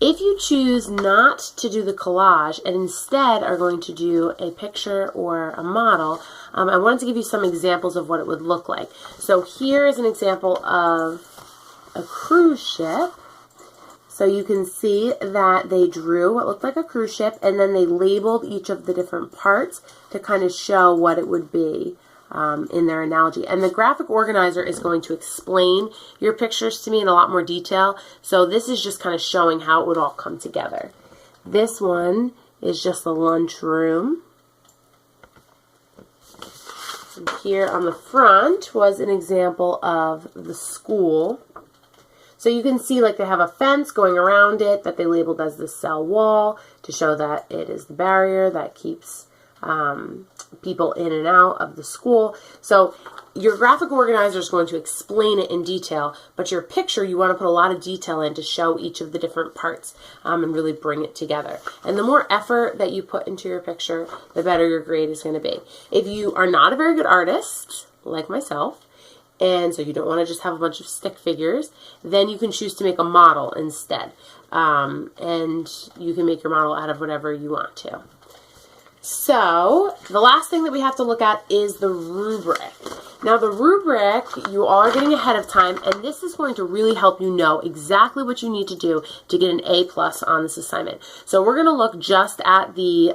If you choose not to do the collage and instead are going to do a picture or a model, I wanted to give you some examples of what it would look like. So here is an example of a cruise ship. So you can see that they drew what looked like a cruise ship, and then they labeled each of the different parts to kind of show what it would be in their analogy. And the graphic organizer is going to explain your pictures to me in a lot more detail. So this is just kind of showing how it would all come together. This one is just the lunchroom. And here on the front was an example of the school. So you can see like they have a fence going around it that they labeled as the cell wall to show that it is the barrier that keeps people in and out of the school. So your graphic organizer is going to explain it in detail, but your picture you want to put a lot of detail in to show each of the different parts and really bring it together. And the more effort that you put into your picture, the better your grade is going to be. If you are not a very good artist, like myself, and so you don't want to just have a bunch of stick figures, then you can choose to make a model instead. And you can make your model out of whatever you want to. So the last thing that we have to look at is the rubric. Now the rubric you all are getting ahead of time, and this is going to really help you know exactly what you need to do to get an A+ on this assignment. So we're going to look just at the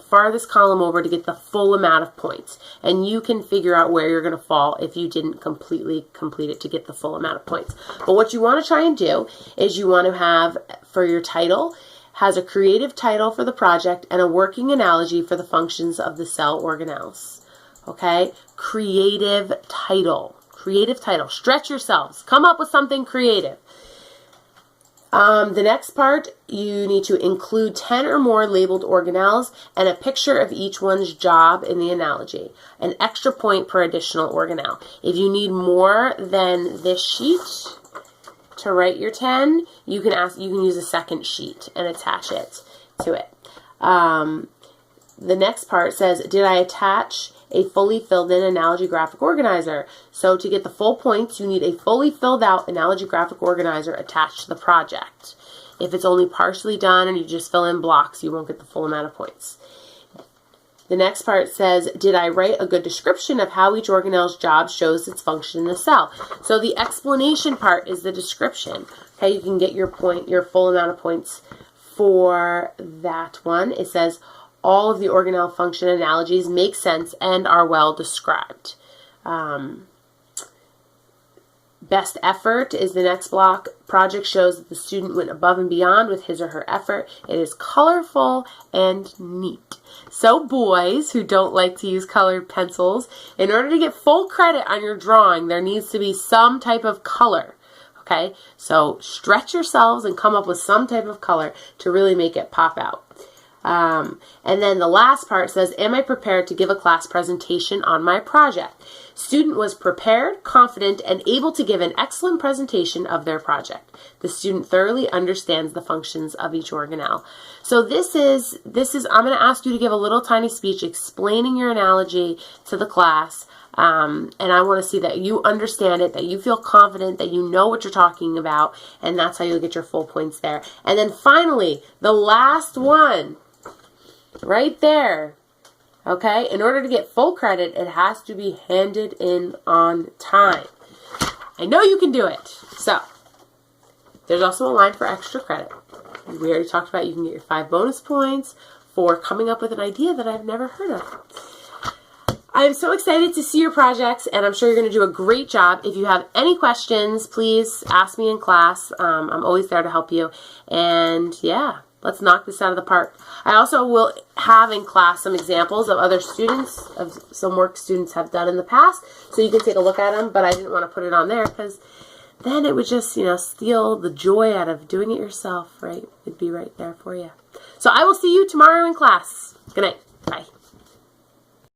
farthest column over to get the full amount of points, and you can figure out where you're going to fall if you didn't completely complete it to get the full amount of points. But what you want to try and do is you want to have, for your title, has a creative title for the project and a working analogy for the functions of the cell organelles. Okay? Creative title. Creative title. Stretch yourselves. Come up with something creative. The next part, you need to include 10 or more labeled organelles and a picture of each one's job in the analogy. An extra point per additional organelle. If you need more than this sheet to write your 10, you can use a second sheet and attach it to it. The next part says, did I attach a fully filled in analogy graphic organizer? So to get the full points, you need a fully filled out analogy graphic organizer attached to the project. If it's only partially done and you just fill in blocks, you won't get the full amount of points. The next part says, did I write a good description of how each organelle's job shows its function in the cell? So the explanation part is the description. Okay, you can get your full amount of points for that one. It says, all of the organelle function analogies make sense and are well described. Best effort is the next block. Project shows that the student went above and beyond with his or her effort. It is colorful and neat. So boys who don't like to use colored pencils, in order to get full credit on your drawing, there needs to be some type of color. Okay, so stretch yourselves and come up with some type of color to really make it pop out. And then the last part says, am I prepared to give a class presentation on my project? Student was prepared, confident, and able to give an excellent presentation of their project. The student thoroughly understands the functions of each organelle. So this is I'm going to ask you to give a little tiny speech explaining your analogy to the class. And I want to see that you understand it, that you feel confident, that you know what you're talking about, and that's how you'll get your full points there. And then finally, the last one, right there, okay? In order to get full credit, it has to be handed in on time. I know you can do it. So, there's also a line for extra credit. We already talked about you can get your 5 bonus points for coming up with an idea that I've never heard of. I'm so excited to see your projects, and I'm sure you're going to do a great job. If you have any questions, please ask me in class. I'm always there to help you. And yeah, let's knock this out of the park. I also will have in class some examples of other students, of some work students have done in the past, so you can take a look at them, but I didn't want to put it on there because then it would just, steal the joy out of doing it yourself, right? It'd be right there for you. So I will see you tomorrow in class. Good night. Bye.